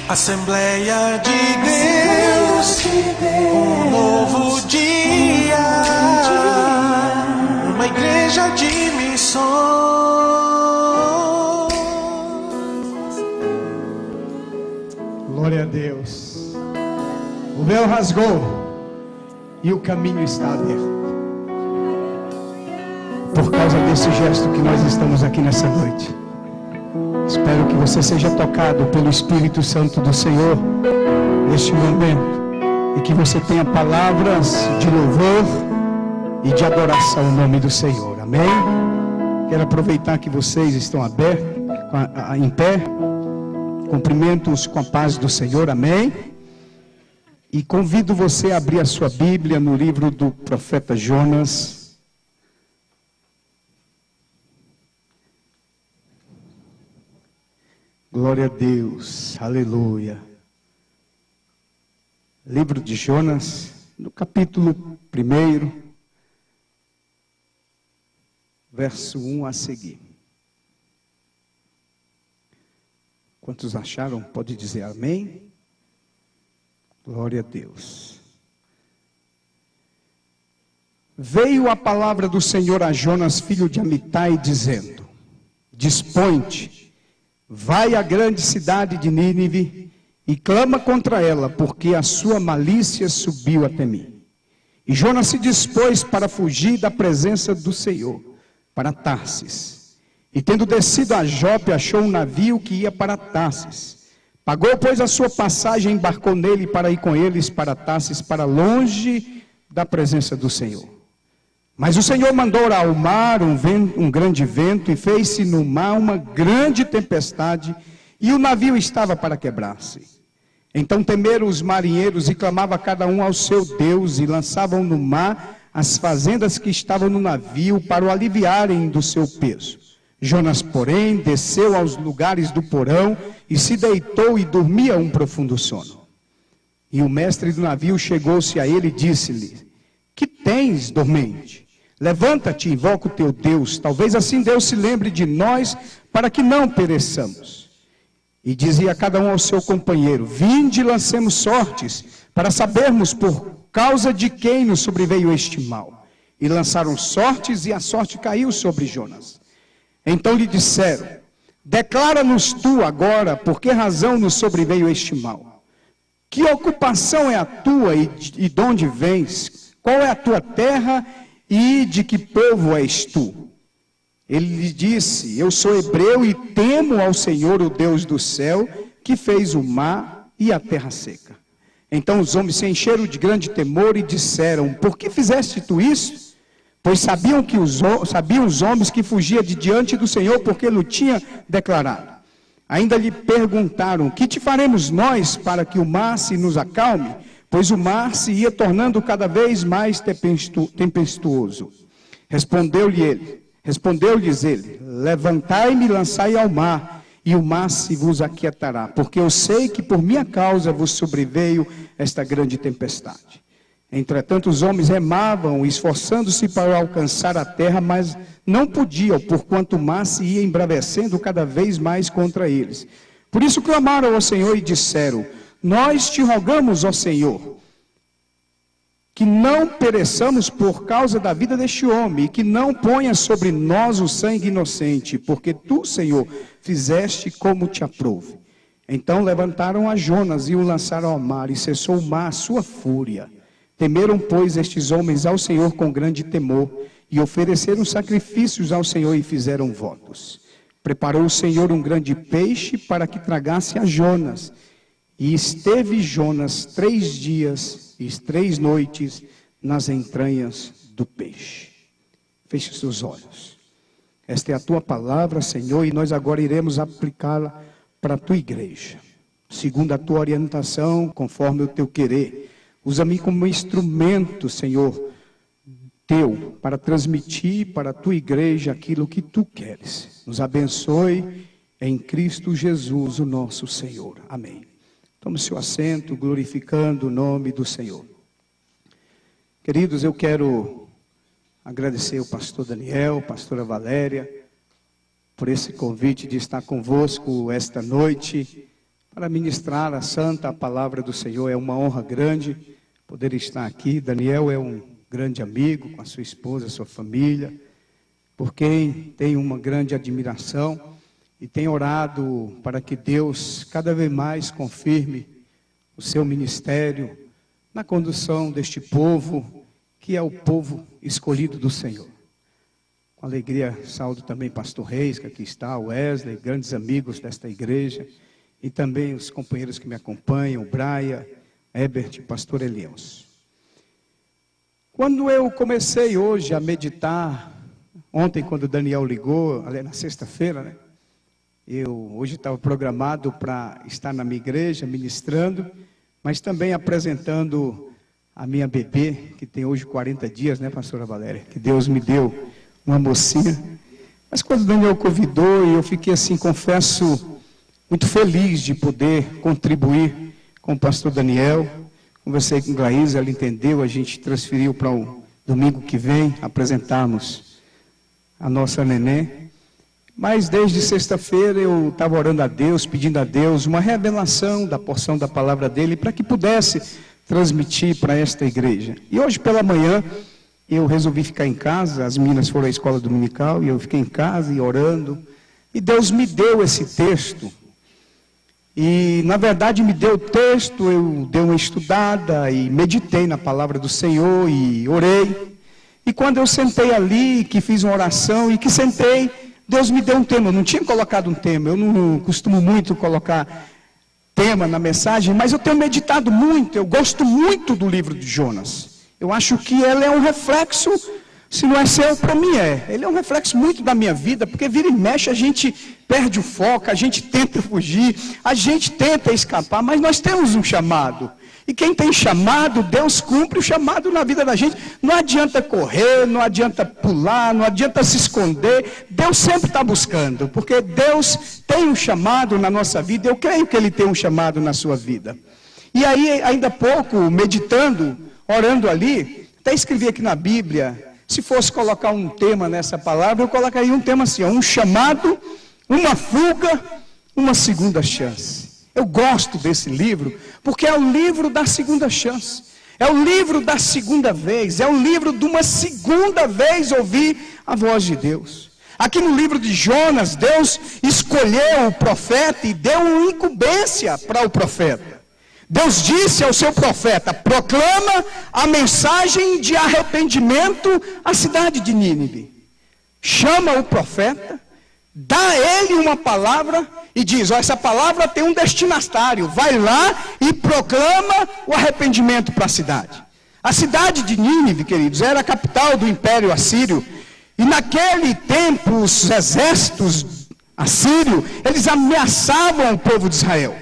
Assembleia de Deus, um novo dia, uma igreja de missões. Glória a Deus. O véu rasgou e o caminho está aberto. Por causa desse gesto que nós estamos aqui nessa noite. Espero que você seja tocado pelo Espírito Santo do Senhor neste momento e que você tenha palavras de louvor e de adoração no nome do Senhor. Amém? Quero aproveitar que vocês estão abertos, em pé. Cumprimento-os com a paz do Senhor. Amém? E convido você a abrir a sua Bíblia no livro do profeta Jonas. Glória a Deus, aleluia. Livro de Jonas, no capítulo 1, verso 1 a seguir. Quantos acharam? Pode dizer amém? Glória a Deus. Veio a palavra do Senhor a Jonas, filho de Amitai, dizendo: Dispõe-te, vai à grande cidade de Nínive e clama contra ela, porque a sua malícia subiu até mim. E Jonas se dispôs para fugir da presença do Senhor, para Tarsis. E tendo descido a Jope, achou um navio que ia para Tarsis. Pagou, pois, a sua passagem, embarcou nele para ir com eles para Tarsis, para longe da presença do Senhor. Mas o Senhor mandou ao mar um grande vento, e fez-se no mar uma grande tempestade, e o navio estava para quebrar-se. Então temeram os marinheiros, e clamava cada um ao seu Deus, e lançavam no mar as fazendas que estavam no navio, para o aliviarem do seu peso. Jonas, porém, desceu aos lugares do porão, e se deitou e dormia um profundo sono. E o mestre do navio chegou-se a ele e disse-lhe: Que tens, dormente? Levanta-te e invoca o teu Deus, talvez assim Deus se lembre de nós, para que não pereçamos. E dizia cada um ao seu companheiro: Vinde e lancemos sortes, para sabermos por causa de quem nos sobreveio este mal. E lançaram sortes, e a sorte caiu sobre Jonas. Então lhe disseram: Declara-nos tu agora, por que razão nos sobreveio este mal? Que ocupação é a tua e de onde vens? Qual é a tua terra e de que povo és tu? Ele lhe disse: Eu sou hebreu e temo ao Senhor, o Deus do céu, que fez o mar e a terra seca. Então os homens se encheram de grande temor e disseram: Por que fizeste tu isso? Pois sabiam os homens que fugia de diante do Senhor, porque ele o tinha declarado. Ainda lhe perguntaram: Que te faremos nós para que o mar se nos acalme? Pois o mar se ia tornando cada vez mais tempestuoso. Respondeu-lhes ele: Levantai-me e lançai ao mar, e o mar se vos aquietará, porque eu sei que por minha causa vos sobreveio esta grande tempestade. Entretanto os homens remavam, esforçando-se para alcançar a terra, mas não podiam, porquanto o mar se ia embravecendo cada vez mais contra eles. Por isso clamaram ao Senhor e disseram: Nós te rogamos, ó Senhor, que não pereçamos por causa da vida deste homem, e que não ponha sobre nós o sangue inocente, porque tu, Senhor, fizeste como te aprouve. Então levantaram a Jonas e o lançaram ao mar, e cessou o mar a sua fúria. Temeram, pois, estes homens ao Senhor com grande temor, e ofereceram sacrifícios ao Senhor e fizeram votos. Preparou o Senhor um grande peixe para que tragasse a Jonas. E esteve Jonas 3 dias e 3 noites nas entranhas do peixe. Feche os seus olhos. Esta é a tua palavra, Senhor, e nós agora iremos aplicá-la para a tua igreja. Segundo a tua orientação, conforme o teu querer. Usa-me como instrumento, Senhor, teu, para transmitir para a tua igreja aquilo que tu queres. Nos abençoe em Cristo Jesus, o nosso Senhor. Amém. Tome seu assento, glorificando o nome do Senhor. Queridos, eu quero agradecer ao pastor Daniel, pastora Valéria, por esse convite de estar convosco esta noite, para ministrar a santa palavra do Senhor. É uma honra grande poder estar aqui. Daniel é um grande amigo, com a sua esposa, a sua família, por quem tenho uma grande admiração e tenho orado para que Deus cada vez mais confirme o seu ministério na condução deste povo, que é o povo escolhido do Senhor. Com alegria saúdo também pastor Reis, que aqui está, o Wesley, grandes amigos desta igreja, e também os companheiros que me acompanham, o Braia, Herbert e pastor Elias. Quando eu comecei hoje a meditar, ontem quando o Daniel ligou, ali na sexta-feira, né? Eu hoje estava programado para estar na minha igreja ministrando, mas também apresentando a minha bebê, que tem hoje 40 dias, né, pastora Valéria? Que Deus me deu uma mocinha. Mas quando o Daniel convidou, eu fiquei assim, confesso, muito feliz de poder contribuir com o pastor Daniel. Conversei com o Glaísa, ela entendeu, a gente transferiu para o domingo que vem apresentarmos a nossa neném. Mas desde sexta-feira eu estava orando a Deus, pedindo a Deus uma revelação da porção da palavra dele, para que pudesse transmitir para esta igreja. E hoje pela manhã eu resolvi ficar em casa, as meninas foram à escola dominical e eu fiquei em casa e orando. E Deus me deu esse texto. E na verdade me deu o texto, eu dei uma estudada e meditei na palavra do Senhor e orei. E quando eu sentei ali, que fiz uma oração e que sentei, Deus me deu um tema. Eu não tinha colocado um tema, eu não costumo muito colocar tema na mensagem, mas eu tenho meditado muito, eu gosto muito do livro de Jonas. Eu acho que ele é um reflexo, se não é seu, para mim é. Ele é um reflexo muito da minha vida, porque vira e mexe a gente perde o foco, a gente tenta fugir, a gente tenta escapar, mas nós temos um chamado. E quem tem chamado, Deus cumpre o chamado na vida da gente. Não adianta correr, não adianta pular, não adianta se esconder. Deus sempre está buscando, porque Deus tem um chamado na nossa vida. Eu creio que Ele tem um chamado na sua vida. E aí, ainda há pouco, meditando, orando ali, até escrevi aqui na Bíblia, se fosse colocar um tema nessa palavra, eu colocaria um tema assim, ó, um chamado, uma fuga, uma segunda chance. Eu gosto desse livro, porque é o livro da segunda chance, é o livro da segunda vez, é o livro de uma segunda vez ouvir a voz de Deus. Aqui no livro de Jonas, Deus escolheu o profeta e deu uma incumbência para o profeta. Deus disse ao seu profeta, proclama a mensagem de arrependimento à cidade de Nínive. Chama o profeta, dá a ele uma palavra e diz, ó, essa palavra tem um destinatário, vai lá e proclama o arrependimento para a cidade. A cidade de Nínive, queridos, era a capital do Império Assírio, e naquele tempo os exércitos assírios, eles ameaçavam o povo de Israel.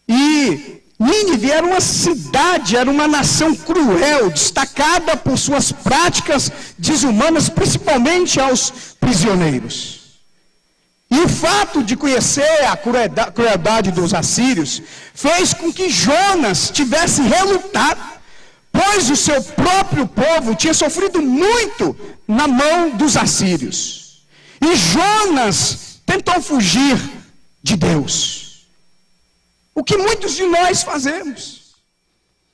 E Nínive era uma cidade, era uma nação cruel, destacada por suas práticas desumanas, principalmente aos prisioneiros. E o fato de conhecer a crueldade dos assírios fez com que Jonas tivesse relutado, pois o seu próprio povo tinha sofrido muito na mão dos assírios. E Jonas tentou fugir de Deus. O que muitos de nós fazemos?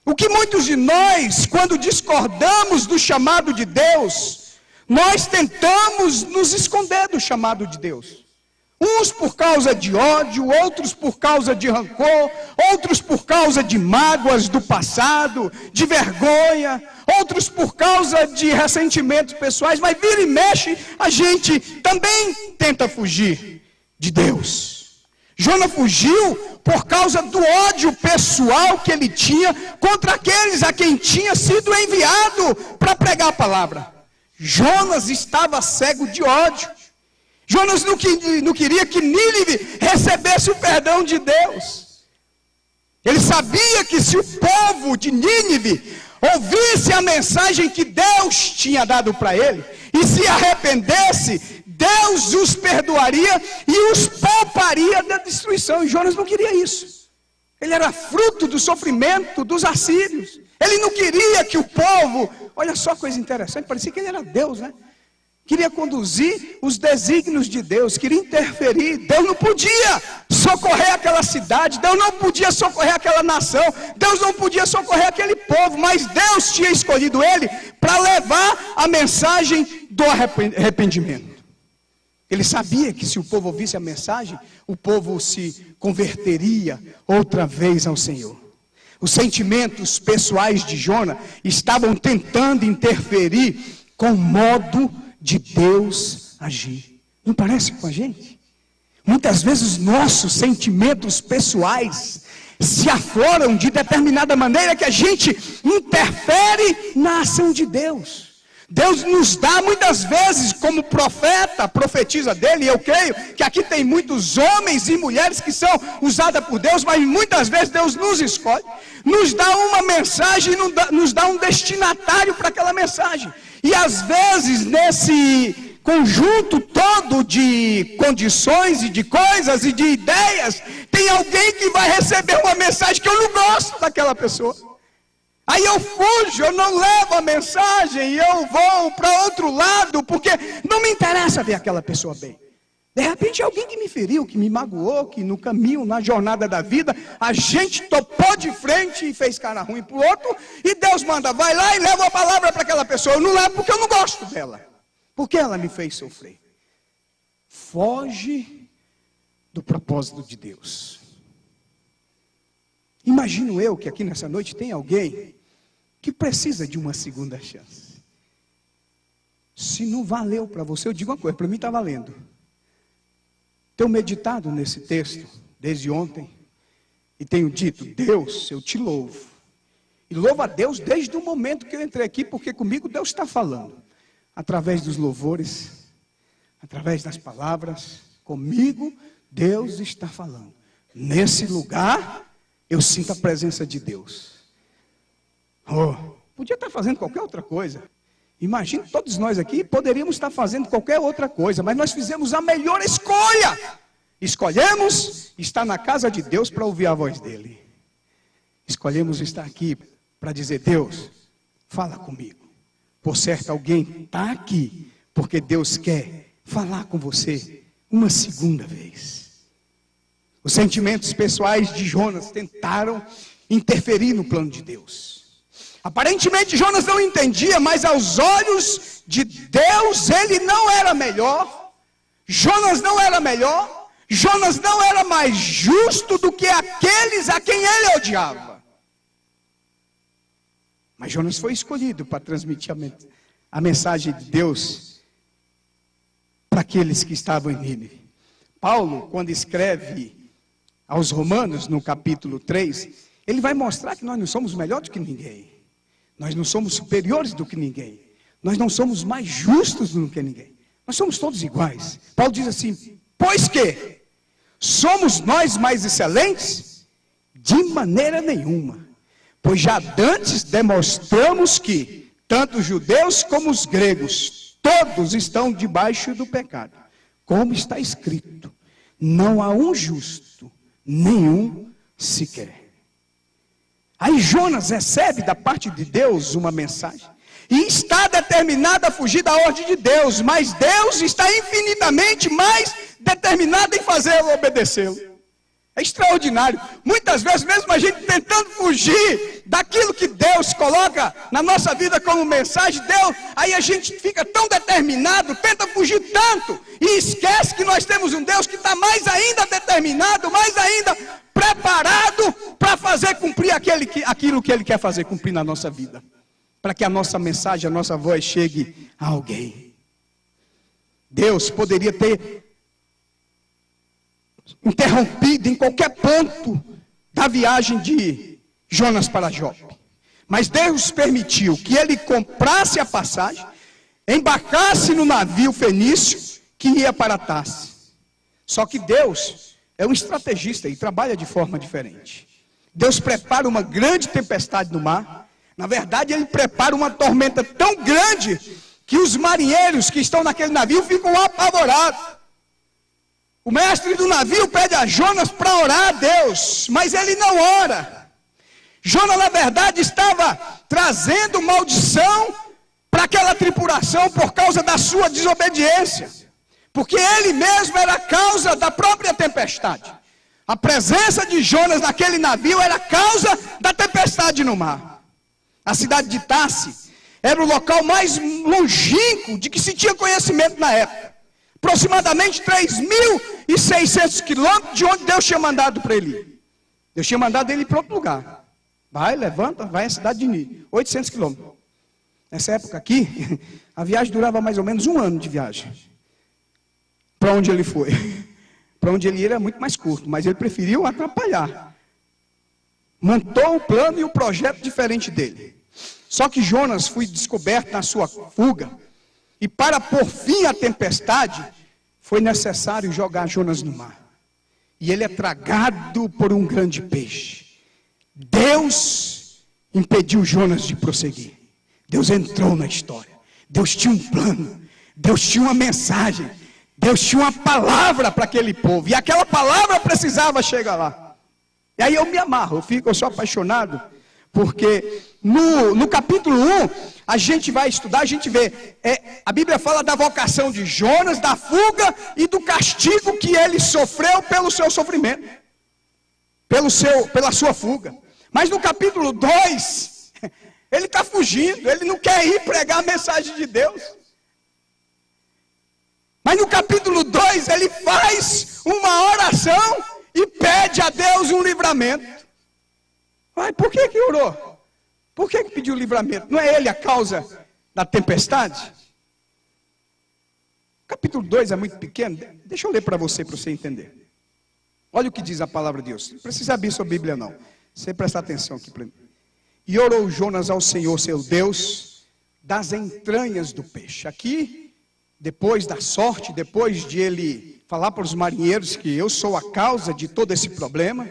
O que muitos de nós, quando discordamos do chamado de Deus, nós tentamos nos esconder do chamado de Deus. Uns por causa de ódio, outros por causa de rancor, outros por causa de mágoas do passado, de vergonha, outros por causa de ressentimentos pessoais, mas vira e mexe, a gente também tenta fugir de Deus. Jonas fugiu por causa do ódio pessoal que ele tinha contra aqueles a quem tinha sido enviado para pregar a palavra. Jonas estava cego de ódio. Jonas não queria que Nínive recebesse o perdão de Deus. Ele sabia que se o povo de Nínive ouvisse a mensagem que Deus tinha dado para ele, e se arrependesse, Deus os perdoaria e os pouparia da destruição. E Jonas não queria isso. Ele era fruto do sofrimento dos assírios. Ele não queria que o povo... Olha só coisa interessante, parecia que ele era Deus, né? queria conduzir os desígnios de Deus, queria interferir. Deus não podia socorrer aquela cidade, Deus não podia socorrer aquela nação, Deus não podia socorrer aquele povo, mas Deus tinha escolhido ele para levar a mensagem do arrependimento. Ele sabia que se o povo ouvisse a mensagem, o povo se converteria outra vez ao Senhor. Os sentimentos pessoais de Jonas estavam tentando interferir com o modo de Deus agir. Não parece com a gente? Muitas vezes os nossos sentimentos pessoais se afloram de determinada maneira que a gente interfere na ação de Deus. Deus nos dá muitas vezes como profeta, profetiza dele, e eu creio que aqui tem muitos homens e mulheres que são usados por Deus, mas muitas vezes Deus nos escolhe, nos dá uma mensagem, nos dá um destinatário para aquela mensagem. E às vezes nesse conjunto todo de condições e de coisas e de ideias, tem alguém que vai receber uma mensagem que eu não gosto daquela pessoa. Aí eu fujo, eu não levo a mensagem, eu vou para outro lado, porque não me interessa ver aquela pessoa bem. De repente alguém que me feriu, que me magoou, que no caminho, na jornada da vida, a gente topou de frente e fez cara ruim para o outro, e Deus manda, vai lá e leva a palavra para aquela pessoa. Eu não levo porque eu não gosto dela, porque ela me fez sofrer. Foge do propósito de Deus. Imagino eu que aqui nessa noite tem alguém que precisa de uma segunda chance. Se não valeu para você, eu digo uma coisa, para mim está valendo. Tenho meditado nesse texto desde ontem e tenho dito, Deus, eu te louvo. E louvo a Deus desde o momento que eu entrei aqui, porque comigo Deus está falando. Através dos louvores, através das palavras, comigo Deus está falando. Nesse lugar, eu sinto a presença de Deus. Podia estar fazendo qualquer outra coisa. Imagino que todos nós aqui poderíamos estar fazendo qualquer outra coisa, mas nós fizemos a melhor escolha. Escolhemos estar na casa de Deus para ouvir a voz dele. Escolhemos estar aqui para dizer, Deus, fala comigo. Por certo, alguém está aqui porque Deus quer falar com você uma segunda vez. Os sentimentos pessoais de Jonas tentaram interferir no plano de Deus. Aparentemente Jonas não entendia, mas aos olhos de Deus ele não era melhor. Jonas não era melhor. Jonas não era mais justo do que aqueles a quem ele odiava. Mas Jonas foi escolhido para transmitir a mensagem de Deus para aqueles que estavam em Nínive. Paulo, quando escreve aos Romanos, no capítulo 3, ele vai mostrar que nós não somos melhores do que ninguém. Nós não somos superiores do que ninguém. Nós não somos mais justos do que ninguém. Nós somos todos iguais. Paulo diz assim, pois que somos nós mais excelentes? De maneira nenhuma. Pois já dantes demonstramos que tanto os judeus como os gregos, todos estão debaixo do pecado. Como está escrito, não há um justo, nenhum sequer. Aí Jonas recebe da parte de Deus uma mensagem. E está determinado a fugir da ordem de Deus. Mas Deus está infinitamente mais determinado em fazê-lo obedecê-lo. É extraordinário. Muitas vezes mesmo a gente tentando fugir daquilo que Deus coloca na nossa vida como mensagem. Deus, aí a gente fica tão determinado, tenta fugir tanto. E esquece que nós temos um Deus que está mais ainda determinado, mais ainda preparado para fazer cumprir aquilo que Ele quer fazer cumprir na nossa vida. Para que a nossa mensagem, a nossa voz chegue a alguém. Deus poderia ter interrompido em qualquer ponto da viagem de Jonas para Jope. Mas Deus permitiu que ele comprasse a passagem, embarcasse no navio fenício que ia para Tarsis. Só que Deus é um estrategista e trabalha de forma diferente. Deus prepara uma grande tempestade no mar. Na verdade, ele prepara uma tormenta tão grande que os marinheiros que estão naquele navio ficam apavorados. O mestre do navio pede a Jonas para orar a Deus, mas ele não ora. Jonas, na verdade, estava trazendo maldição para aquela tripulação por causa da sua desobediência. Porque ele mesmo era a causa da própria tempestade. A presença de Jonas naquele navio era a causa da tempestade no mar. A cidade de Tarse era o local mais longínquo de que se tinha conhecimento na época. Aproximadamente 3.600 quilômetros de onde Deus tinha mandado para ele ir. Deus tinha mandado ele ir para outro lugar. Vai, levanta, vai à cidade de Nínive. 800 quilômetros. Nessa época aqui, a viagem durava mais ou menos 1 ano de viagem. Para onde ele foi? Para onde ele ia era muito mais curto, mas ele preferiu atrapalhar. Montou o plano e o projeto diferente dele. Só que Jonas foi descoberto na sua fuga. E para pôr fim à tempestade, foi necessário jogar Jonas no mar. E ele é tragado por um grande peixe. Deus impediu Jonas de prosseguir. Deus entrou na história. Deus tinha um plano. Deus tinha uma mensagem. Deus tinha uma palavra para aquele povo. E aquela palavra precisava chegar lá. E aí eu me amarro, eu sou apaixonado. Porque no capítulo 1, a gente vai estudar, a gente vê. A Bíblia fala da vocação de Jonas, da fuga e do castigo que ele sofreu pelo seu sofrimento. Pela sua fuga. Mas no capítulo 2, ele está fugindo, ele não quer ir pregar a mensagem de Deus. Mas no capítulo 2, ele faz uma oração e pede a Deus um livramento. Mas por que orou? Por que pediu livramento? Não é ele a causa da tempestade? O capítulo 2 é muito pequeno. Deixa eu ler para você entender. Olha o que diz a palavra de Deus. Não precisa abrir sua Bíblia não. Você prestar atenção aqui para mim. E orou Jonas ao Senhor seu Deus das entranhas do peixe. Aqui, depois da sorte, depois de ele falar para os marinheiros que eu sou a causa de todo esse problema.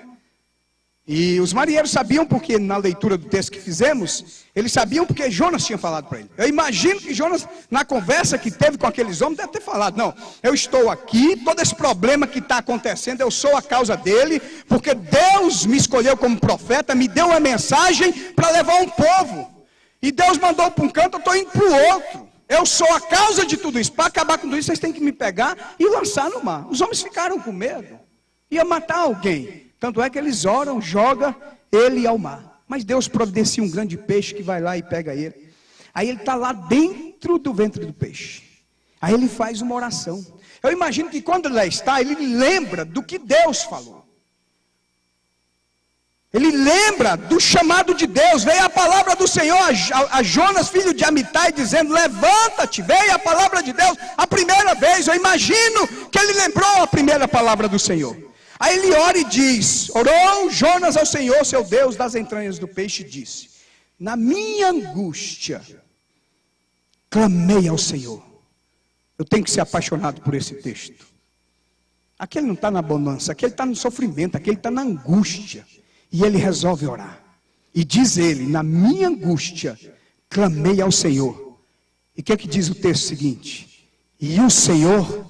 E os marinheiros sabiam porque na leitura do texto que fizemos, eles sabiam porque Jonas tinha falado para ele. Eu imagino que Jonas, na conversa que teve com aqueles homens, deve ter falado, não, eu estou aqui, todo esse problema que está acontecendo, eu sou a causa dele, porque Deus me escolheu como profeta, me deu uma mensagem para levar um povo. E Deus mandou para um canto, eu estou indo para o outro. Eu sou a causa de tudo isso. Para acabar com tudo isso, vocês têm que me pegar e lançar no mar. Os homens ficaram com medo. Ia matar alguém. Tanto é que eles oram, joga ele ao mar. Mas Deus providencia um grande peixe que vai lá e pega ele. Aí ele está lá dentro do ventre do peixe. Aí ele faz uma oração. Eu imagino que quando ele lá está, ele lembra do que Deus falou. Ele lembra do chamado de Deus. Veio a palavra do Senhor a Jonas, filho de Amitai, dizendo, levanta-te. Veio a palavra de Deus a primeira vez. Eu imagino que ele lembrou a primeira palavra do Senhor. Aí ele ora e diz, orou Jonas ao Senhor, seu Deus, das entranhas do peixe, e disse, na minha angústia, clamei ao Senhor. Eu tenho que ser apaixonado por esse texto. Aqui ele não está na bonança, aqui ele está no sofrimento, aqui ele está na angústia. E ele resolve orar. E diz ele, na minha angústia, clamei ao Senhor. E o que é que diz o texto seguinte? E o Senhor,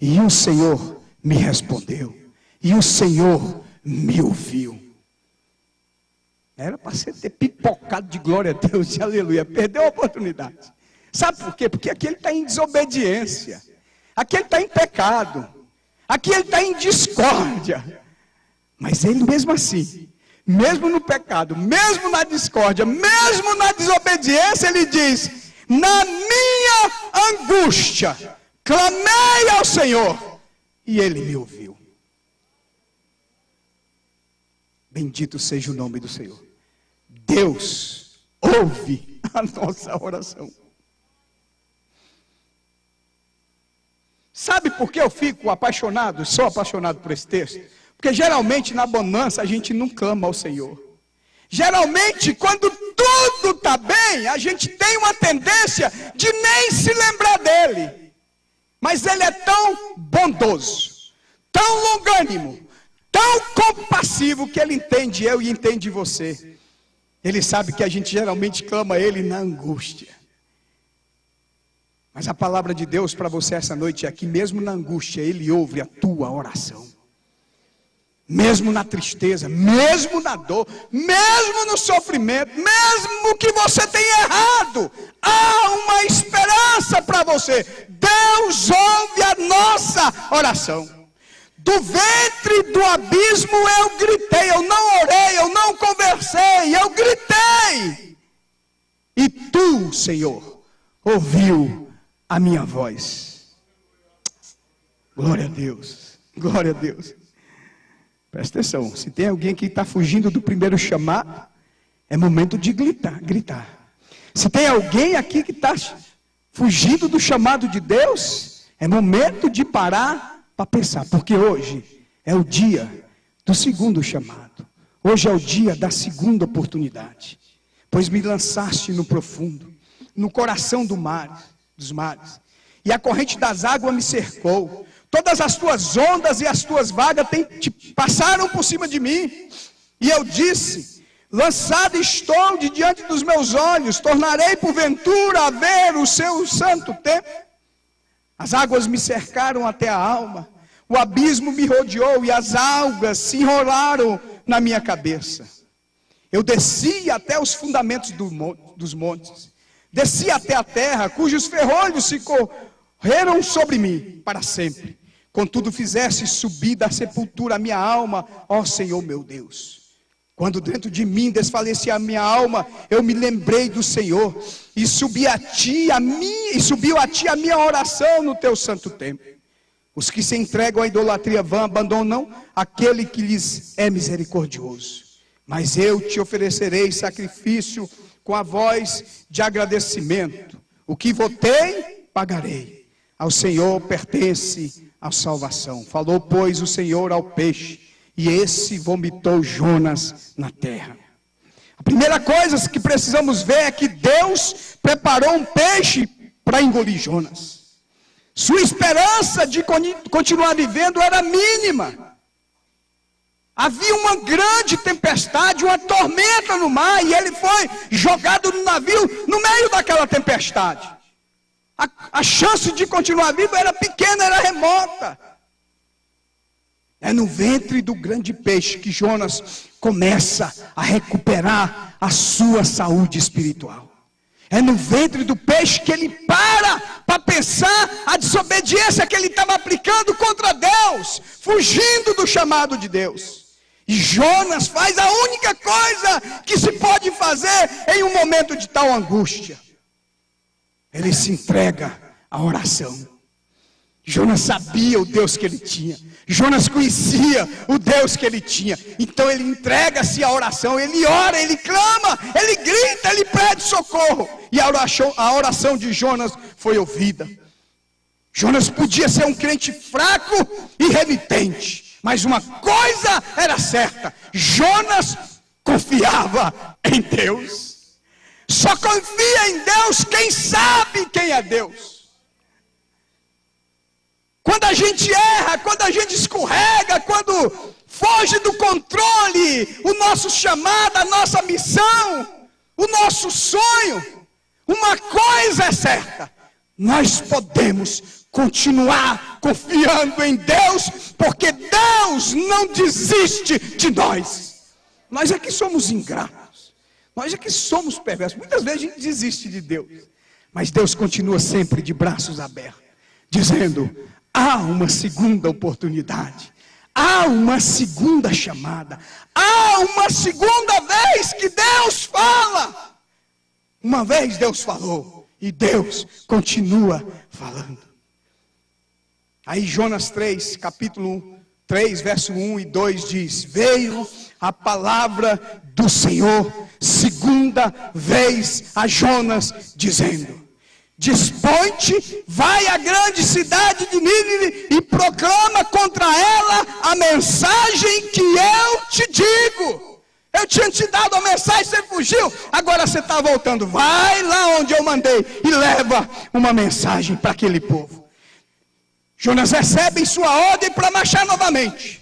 E o Senhor me respondeu. E o Senhor me ouviu. Era para você ter pipocado de glória a Deus, de aleluia. Perdeu a oportunidade. Sabe por quê? Porque aqui ele está em desobediência. Aqui ele está em pecado. Aqui ele está em discórdia. Mas ele mesmo assim, mesmo no pecado, mesmo na discórdia, mesmo na desobediência, ele diz, na minha angústia, clamei ao Senhor, e Ele me ouviu. Bendito seja o nome do Senhor. Deus ouve a nossa oração. Sabe por que eu fico apaixonado, sou apaixonado por esse texto? Porque geralmente na bonança a gente não clama ao Senhor. Geralmente quando tudo está bem, a gente tem uma tendência de nem se lembrar dele. Mas ele é tão bondoso, tão longânimo, tão compassivo, que ele entende eu e entende você. Ele sabe que a gente geralmente clama a ele na angústia. Mas a palavra de Deus para você essa noite é que mesmo na angústia, ele ouve a tua oração. mesmo na tristeza, mesmo na dor, mesmo no sofrimento, mesmo que você tenha errado, há uma esperança para você. Deus ouve a nossa oração. Do ventre do abismo eu gritei, eu não orei, eu não conversei, eu gritei. E tu, Senhor, ouviu a minha voz. Glória a Deus, glória a Deus. Presta atenção, se tem alguém que está fugindo do primeiro chamado, é momento de gritar. Se tem alguém aqui que está fugindo do chamado de Deus, é momento de parar para pensar, porque hoje é o dia do segundo chamado. Hoje é o dia da segunda oportunidade. Pois me lançaste no profundo, no coração dos mares, e a corrente das águas me cercou. Todas as tuas ondas e as tuas vagas passaram por cima de mim. E eu disse, lançado estou de diante dos meus olhos, tornarei porventura a ver o seu santo templo. As águas me cercaram até a alma, o abismo me rodeou e as algas se enrolaram na minha cabeça. Eu desci até os fundamentos dos montes, desci até a terra, cujos ferrolhos se correram sobre mim para sempre. Contudo fizesse subir da sepultura a minha alma, ó Senhor meu Deus. Quando dentro de mim desfalecia a minha alma, eu me lembrei do Senhor, e subiu a ti a minha oração no teu santo templo. Os que se entregam à idolatria vã abandonam aquele que lhes é misericordioso. Mas eu te oferecerei sacrifício com a voz de agradecimento. O que votei, pagarei. Ao Senhor pertence a salvação. Falou, pois, o Senhor ao peixe, e esse vomitou Jonas na terra. A primeira coisa que precisamos ver é que Deus preparou um peixe para engolir Jonas. Sua esperança de continuar vivendo era mínima. Havia uma grande tempestade, uma tormenta no mar, e ele foi jogado no navio no meio daquela tempestade. A chance de continuar vivo era pequena, era remota. É no ventre do grande peixe que Jonas começa a recuperar a sua saúde espiritual. É no ventre do peixe que ele para pensar a desobediência que ele estava aplicando contra Deus, fugindo do chamado de Deus. E Jonas faz a única coisa que se pode fazer em um momento de tal angústia. Ele se entrega à oração. Jonas sabia o Deus que ele tinha. Jonas conhecia o Deus que ele tinha. Então ele entrega-se à oração. Ele ora, ele clama, ele grita, ele pede socorro. E a oração de Jonas foi ouvida. Jonas podia ser um crente fraco e renitente, mas uma coisa era certa: Jonas confiava em Deus. Só confia em Deus quem sabe quem é Deus. Quando a gente erra, quando a gente escorrega, quando foge do controle, o nosso chamado, a nossa missão, o nosso sonho, uma coisa é certa: nós podemos continuar confiando em Deus, porque Deus não desiste de nós. Nós é que somos ingratos. Nós é que somos perversos. Muitas vezes a gente desiste de Deus, mas Deus continua sempre de braços abertos, dizendo: há uma segunda oportunidade, há uma segunda chamada, há uma segunda vez que Deus fala. Uma vez Deus falou, e Deus continua falando. Aí Jonas 3, capítulo 3, verso 1 e 2 diz: veio a palavra do Senhor segunda vez a Jonas, dizendo: dispõe-te, vai à grande cidade de Nínive e proclama contra ela a mensagem que eu te digo. Eu tinha te dado a mensagem, você fugiu, agora você está voltando. Vai lá onde eu mandei e leva uma mensagem para aquele povo. Jonas recebe sua ordem para marchar novamente.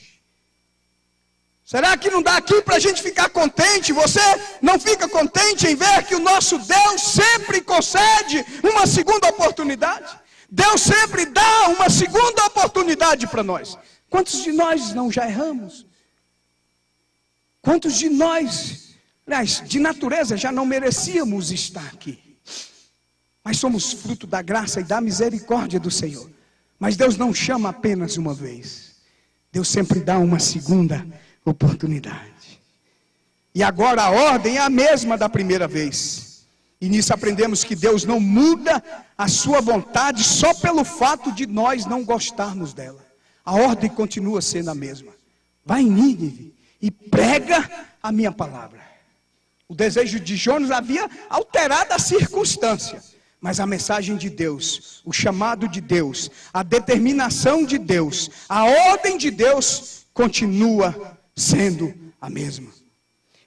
Será que não dá aqui para a gente ficar contente? Você não fica contente em ver que o nosso Deus sempre concede uma segunda oportunidade? Deus sempre dá uma segunda oportunidade para nós. Quantos de nós não já erramos? Quantos de nós, aliás, de natureza já não merecíamos estar aqui? Mas somos fruto da graça e da misericórdia do Senhor. Mas Deus não chama apenas uma vez. Deus sempre dá uma segunda oportunidade. E agora a ordem é a mesma da primeira vez. E nisso aprendemos que Deus não muda a sua vontade só pelo fato de nós não gostarmos dela. A ordem continua sendo a mesma. Vai em Nínive e prega a minha palavra. O desejo de Jonas havia alterado a circunstância. Mas a mensagem de Deus, o chamado de Deus, a determinação de Deus, a ordem de Deus continua sendo a mesma.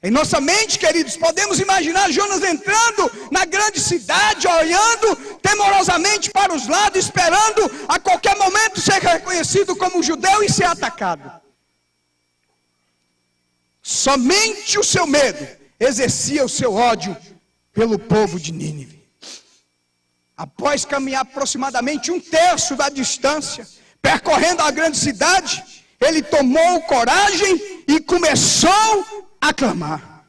Em nossa mente, queridos, podemos imaginar Jonas entrando na grande cidade, olhando temorosamente para os lados, esperando a qualquer momento ser reconhecido como judeu e ser atacado. Somente o seu medo exercia o seu ódio pelo povo de Nínive. Após caminhar aproximadamente 1/3 da distância, percorrendo a grande cidade, ele tomou coragem e começou a clamar.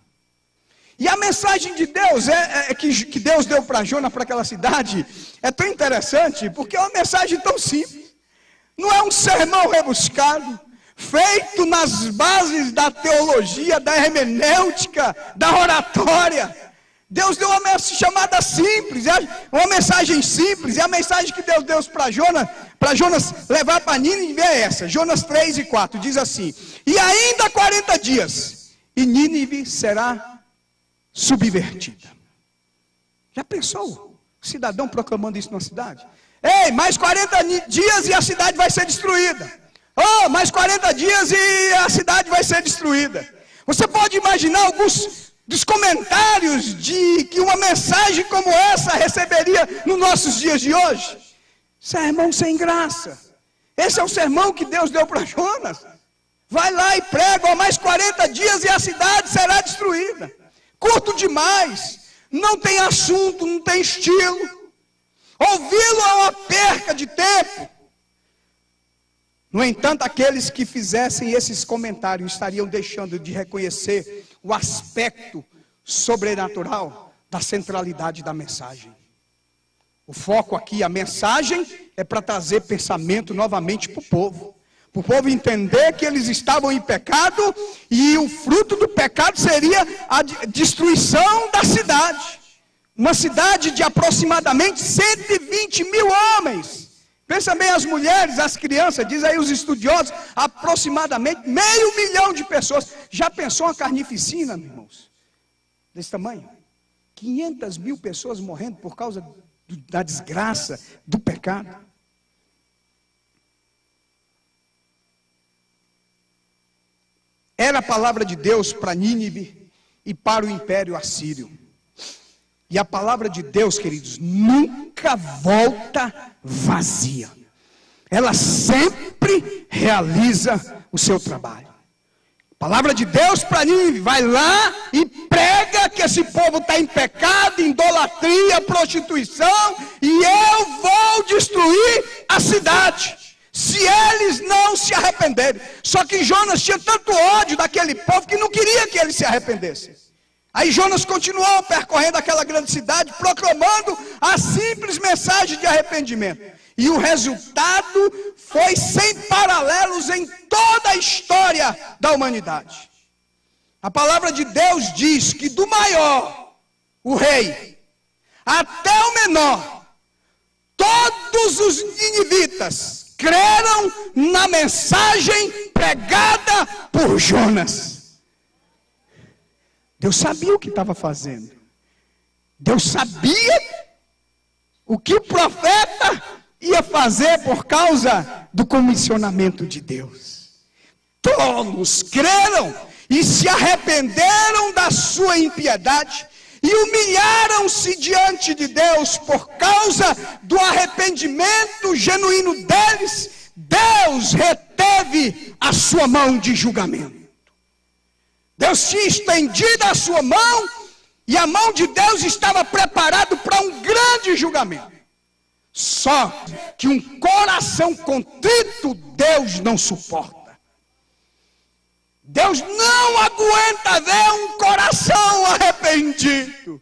E a mensagem de Deus que Deus deu para Jonas, para aquela cidade, é tão interessante, porque é uma mensagem tão simples. Não é um sermão rebuscado, feito nas bases da teologia, da hermenêutica, da oratória. Deus deu uma chamada simples, uma mensagem simples, e a mensagem que Deus deu para Jonas levar para Nínive é essa. Jonas 3:4 diz assim: e ainda 40 dias, e Nínive será subvertida. Já pensou? O cidadão proclamando isso na cidade? Ei, mais 40 dias e a cidade vai ser destruída. Oh, mais 40 dias e a cidade vai ser destruída. Você pode imaginar alguns dos comentários de que uma mensagem como essa receberia nos nossos dias de hoje? Sermão sem graça. Esse é o sermão que Deus deu para Jonas. Vai lá e prega, ó, mais 40 dias e a cidade será destruída. Curto demais, não tem assunto, não tem estilo. Ouvi-lo é uma perca de tempo. No entanto, aqueles que fizessem esses comentários estariam deixando de reconhecer o aspecto sobrenatural da centralidade da mensagem. O foco aqui, a mensagem, é para trazer pensamento novamente para o povo. Para o povo entender que eles estavam em pecado e o fruto do pecado seria a destruição da cidade. Uma cidade de aproximadamente 120 mil homens. Pensa bem, as mulheres, as crianças, diz aí os estudiosos, aproximadamente 500 mil de pessoas. Já pensou uma carnificina, meus irmãos? Desse tamanho? 500 mil pessoas morrendo por causa da desgraça, do pecado. Era a palavra de Deus para Nínive e para o Império Assírio. E a palavra de Deus, queridos, nunca volta vazia. Ela sempre realiza o seu trabalho. A palavra de Deus para Nínive, vai lá e prega que esse povo está em pecado, idolatria, prostituição, e eu vou destruir a cidade, se eles não se arrependerem. Só que Jonas tinha tanto ódio daquele povo que não queria que eles se arrependessem. Aí Jonas continuou percorrendo aquela grande cidade, proclamando a simples mensagem de arrependimento. E o resultado foi sem paralelos em toda a história da humanidade. A palavra de Deus diz que do maior, o rei, até o menor, todos os ninivitas creram na mensagem pregada por Jonas. Deus sabia o que estava fazendo. Deus sabia o que o profeta ia fazer por causa do comissionamento de Deus. Todos creram e se arrependeram da sua impiedade e humilharam-se diante de Deus por causa do arrependimento genuíno deles. Deus reteve a sua mão de julgamento. Deus tinha estendido a sua mão e a mão de Deus estava preparada para um grande julgamento. Só que um coração contrito Deus não suporta. Deus não aguenta ver um coração arrependido.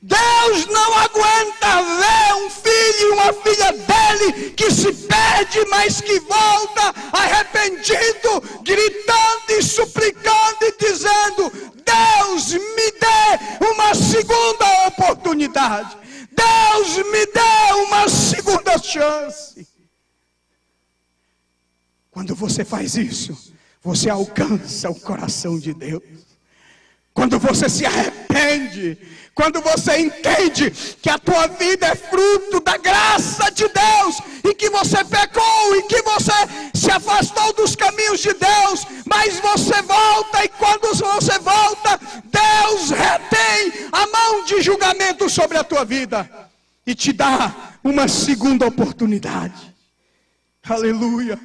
Deus não aguenta ver um filho e uma filha dele que se perde, mas que volta arrependido, gritando e suplicando e dizendo: Deus, me dê uma segunda oportunidade. Deus, me dê uma segunda chance. Quando você faz isso, você alcança o coração de Deus. Quando você se arrepende, quando você entende que a tua vida é fruto da graça de Deus, e que você pecou, e que você se afastou dos caminhos de Deus, mas você volta, e quando você volta, Deus retém a mão de julgamento sobre a tua vida, e te dá uma segunda oportunidade. Aleluia.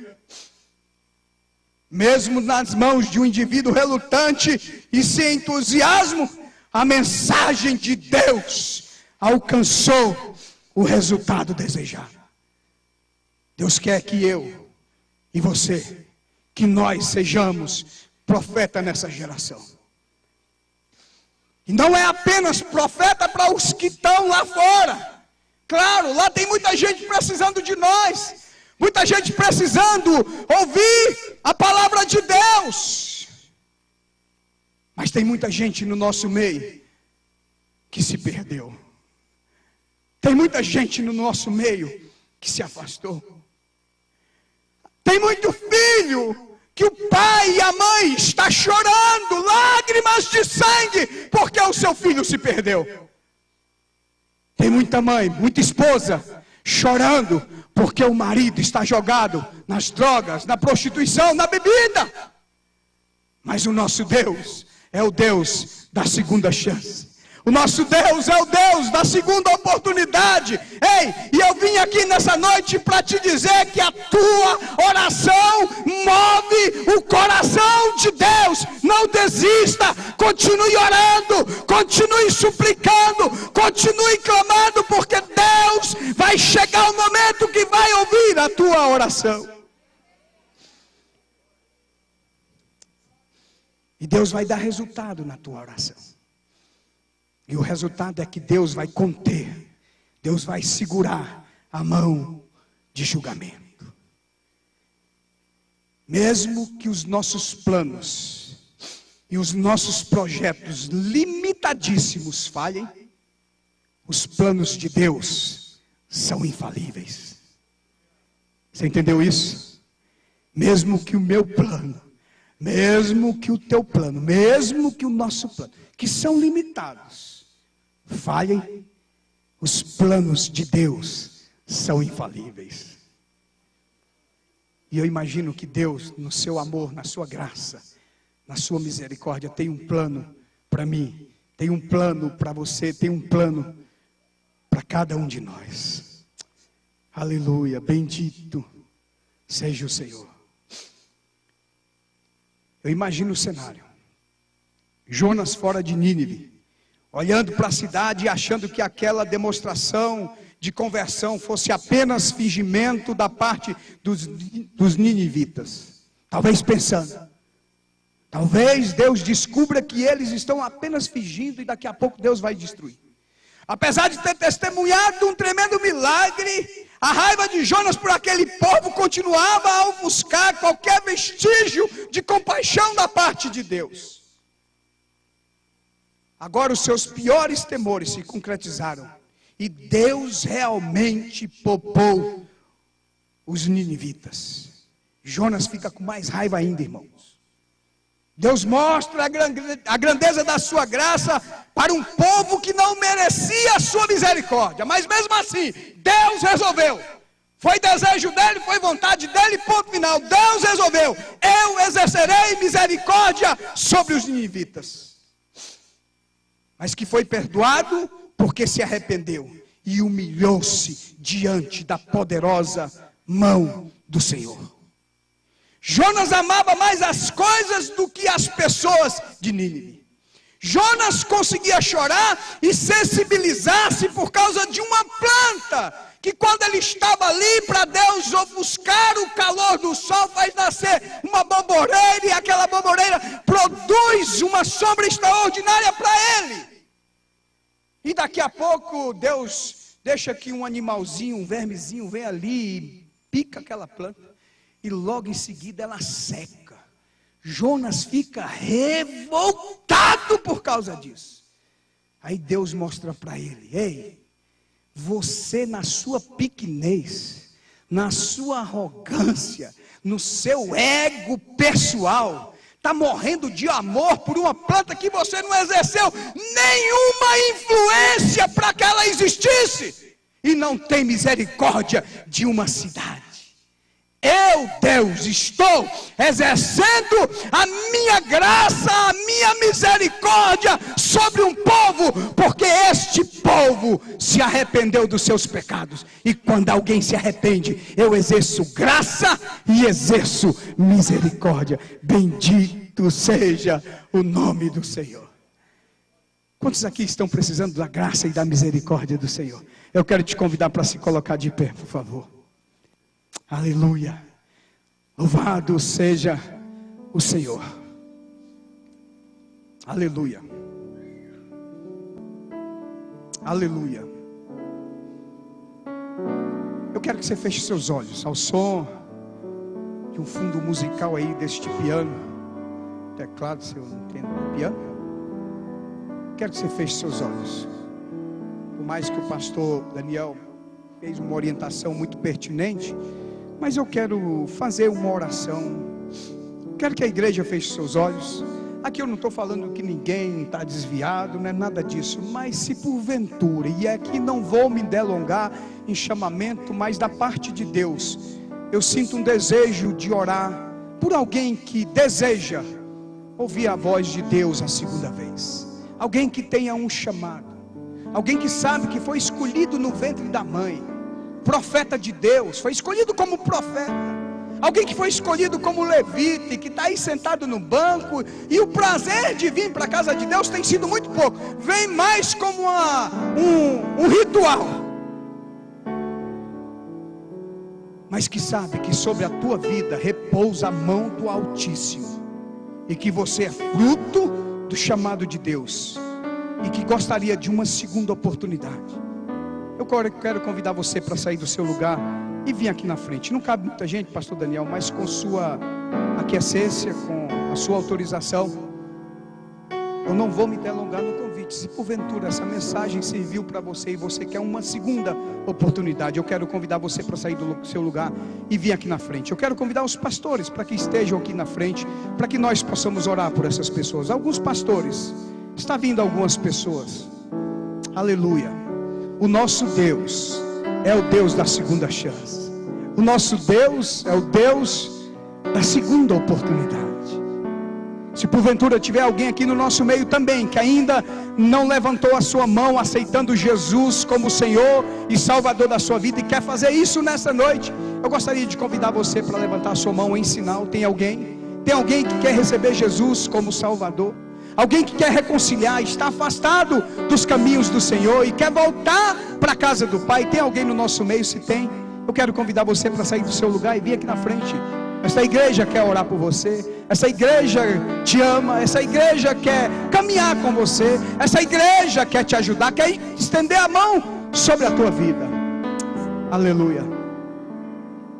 Mesmo nas mãos de um indivíduo relutante e sem entusiasmo, a mensagem de Deus alcançou o resultado desejado. Deus quer que eu e você, que nós sejamos profeta nessa geração. E não é apenas profeta para os que estão lá fora. Claro, lá tem muita gente precisando de nós. Muita gente precisando ouvir a palavra de Deus. Mas tem muita gente no nosso meio que se perdeu. Tem muita gente no nosso meio que se afastou. Tem muito filho que o pai e a mãe estão chorando, lágrimas de sangue, porque o seu filho se perdeu. Tem muita mãe, muita esposa chorando porque o marido está jogado nas drogas, na prostituição, na bebida. Mas o nosso Deus é o Deus da segunda chance. O nosso Deus é o Deus da segunda oportunidade. Ei, e eu vim aqui nessa noite para te dizer que a tua oração move o coração de Deus. Não desista, continue orando, continue suplicando, continue clamando, porque Deus vai chegar o momento que vai ouvir a tua oração. E Deus vai dar resultado na tua oração. E o resultado é que Deus vai conter, Deus vai segurar a mão de julgamento. Mesmo que os nossos planos e os nossos projetos limitadíssimos falhem, os planos de Deus são infalíveis. Você entendeu isso? Mesmo que o meu plano, mesmo que o teu plano, mesmo que o nosso plano, que são limitados, falhem, os planos de Deus são infalíveis. E eu imagino que Deus, no seu amor, na sua graça, na sua misericórdia, tem um plano para mim, tem um plano para você, tem um plano para cada um de nós. Aleluia, bendito seja o Senhor. Eu imagino o cenário: Jonas fora de Nínive, olhando para a cidade e achando que aquela demonstração de conversão fosse apenas fingimento da parte dos ninivitas. Talvez pensando, talvez Deus descubra que eles estão apenas fingindo e daqui a pouco Deus vai destruir. Apesar de ter testemunhado um tremendo milagre, a raiva de Jonas por aquele povo continuava a ofuscar qualquer vestígio de compaixão da parte de Deus. Agora os seus piores temores se concretizaram. E Deus realmente poupou os ninivitas. Jonas fica com mais raiva ainda, irmãos. Deus mostra a grandeza da sua graça para um povo que não merecia a sua misericórdia. Mas mesmo assim, Deus resolveu. Foi desejo dele, foi vontade dele, ponto final. Deus resolveu: eu exercerei misericórdia sobre os ninivitas. Mas que foi perdoado porque se arrependeu e humilhou-se diante da poderosa mão do Senhor. Jonas amava mais as coisas do que as pessoas de Nínive. Jonas conseguia chorar e sensibilizar-se por causa de uma planta que quando ele estava ali, para Deus ofuscar o calor do sol, faz nascer uma bamboreira, e aquela bamboreira produz uma sombra extraordinária para ele. E daqui a pouco Deus deixa que um animalzinho, um vermezinho vem ali e pica aquela planta, e logo em seguida ela seca. Jonas fica revoltado por causa disso. Aí Deus mostra para ele: ei, você na sua pequenez, na sua arrogância, no seu ego pessoal, está morrendo de amor por uma planta que você não exerceu nenhuma influência para que ela existisse, e não tem misericórdia de uma cidade. Eu, Deus, estou exercendo a minha graça, a minha misericórdia sobre um povo, porque este povo se arrependeu dos seus pecados. E quando alguém se arrepende, eu exerço graça e exerço misericórdia. Bendito seja o nome do Senhor. Quantos aqui estão precisando da graça e da misericórdia do Senhor? Eu quero te convidar para se colocar de pé, por favor. Aleluia. Louvado seja o Senhor. Aleluia. Aleluia. Eu quero que você feche seus olhos ao som de um fundo musical aí deste piano. Teclado, se eu não entendo, piano. Quero que você feche seus olhos. Por mais que o pastor Daniel fez uma orientação muito pertinente, mas eu quero fazer uma oração. Quero que a igreja feche seus olhos. Aqui eu não estou falando que ninguém está desviado, não é nada disso. Mas se porventura, e aqui não vou me delongar em chamamento, mas da parte de Deus, eu sinto um desejo de orar por alguém que deseja ouvir a voz de Deus a segunda vez. Alguém que tenha um chamado. Alguém que sabe que foi escolhido no ventre da mãe. Profeta de Deus, foi escolhido como profeta. Alguém que foi escolhido como levita, que está aí sentado no banco, e o prazer de vir para a casa de Deus tem sido muito pouco. Vem mais como um ritual. Mas que sabe que sobre a tua vida repousa a mão do Altíssimo, e que você é fruto do chamado de Deus, e que gostaria de uma segunda oportunidade. Eu quero convidar você para sair do seu lugar e vir aqui na frente. Não cabe muita gente, pastor Daniel, mas com sua aquiescência, com a sua autorização, eu não vou me delongar no convite. Se porventura essa mensagem serviu para você e você quer uma segunda oportunidade, eu quero convidar você para sair do seu lugar e vir aqui na frente. Eu quero convidar os pastores para que estejam aqui na frente, para que nós possamos orar por essas pessoas. Alguns pastores, está vindo algumas pessoas. Aleluia. O nosso Deus é o Deus da segunda chance. O nosso Deus é o Deus da segunda oportunidade. Se porventura tiver alguém aqui no nosso meio também que ainda não levantou a sua mão aceitando Jesus como Senhor e Salvador da sua vida e quer fazer isso nessa noite, eu gostaria de convidar você para levantar a sua mão em sinal. Tem alguém? Tem alguém que quer receber Jesus como Salvador? Alguém que quer reconciliar, está afastado dos caminhos do Senhor e quer voltar para a casa do Pai? Tem alguém no nosso meio? Se tem, eu quero convidar você para sair do seu lugar e vir aqui na frente. Essa igreja quer orar por você. Essa igreja te ama. Essa igreja quer caminhar com você. Essa igreja quer te ajudar, quer estender a mão sobre a tua vida. Aleluia.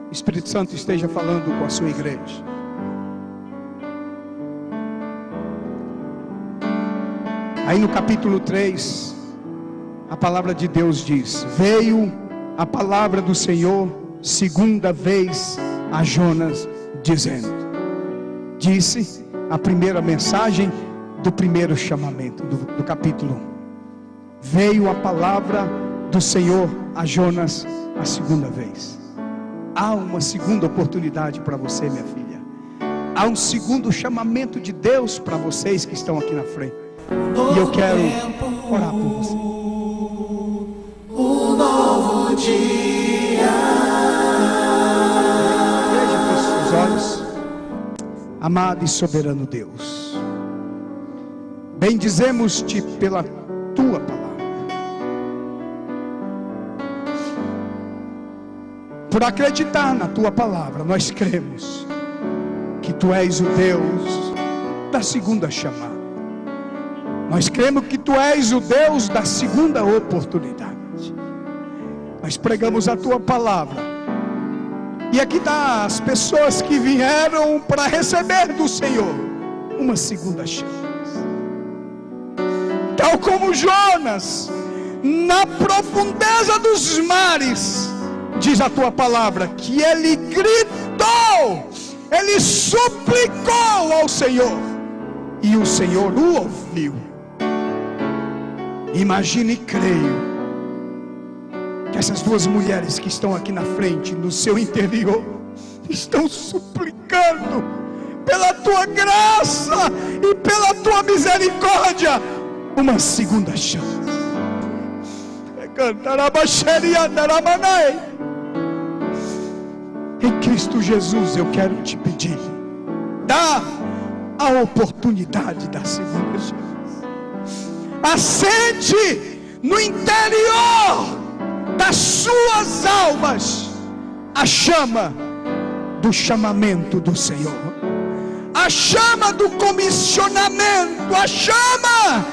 O Espírito Santo esteja falando com a sua igreja. Aí no capítulo 3, a palavra de Deus diz: veio a palavra do Senhor segunda vez a Jonas, dizendo. Disse a primeira mensagem do primeiro chamamento do capítulo 1. Veio a palavra do Senhor a Jonas a segunda vez. Há uma segunda oportunidade para você, minha filha. Há um segundo chamamento de Deus para vocês que estão aqui na frente. E eu quero orar por você. Um novo dia. Veja com os seus olhos. Amado e soberano Deus, bendizemos-te pela tua palavra. por acreditar na tua palavra, nós cremos que tu és o Deus da segunda chamada. Nós cremos que tu és o Deus da segunda oportunidade. Nós pregamos a tua palavra. E aqui está as pessoas que vieram para receber do Senhor uma segunda chance. Tal como Jonas, na profundeza dos mares, diz a tua palavra, que ele gritou, ele suplicou ao Senhor, e o Senhor o ouviu. Imagine e creio que essas duas mulheres que estão aqui na frente, no seu interior, estão suplicando pela tua graça e pela tua misericórdia uma segunda chance. Em Cristo Jesus eu quero te pedir, dá a oportunidade da segunda chance. Acende no interior das suas almas a chama do chamamento do Senhor, a chama do comissionamento, a chama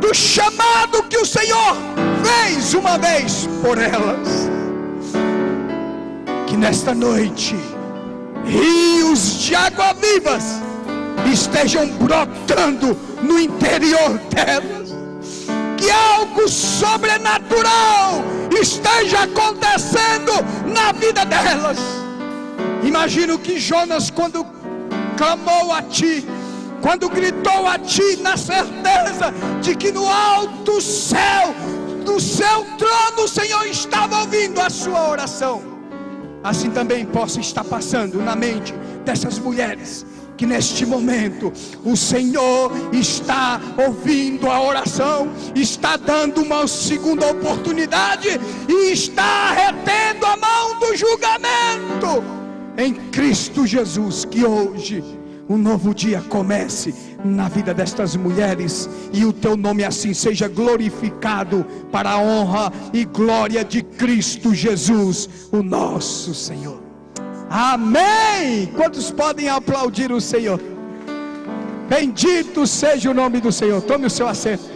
do chamado que o Senhor fez uma vez por elas. Que nesta noite rios de água vivas estejam brotando no interior delas, que algo sobrenatural esteja acontecendo na vida delas. Imagino que Jonas, quando clamou a ti, quando gritou a ti, na certeza de que no alto céu, do seu trono, o Senhor estava ouvindo a sua oração. Assim também possa estar passando na mente dessas mulheres, que neste momento o Senhor está ouvindo a oração, está dando uma segunda oportunidade e está retendo a mão do julgamento. Em Cristo Jesus, que hoje um novo dia comece na vida destas mulheres e o teu nome assim seja glorificado para a honra e glória de Cristo Jesus, o nosso Senhor. Amém. Quantos podem aplaudir o Senhor? Bendito seja o nome do Senhor. Tome o seu assento.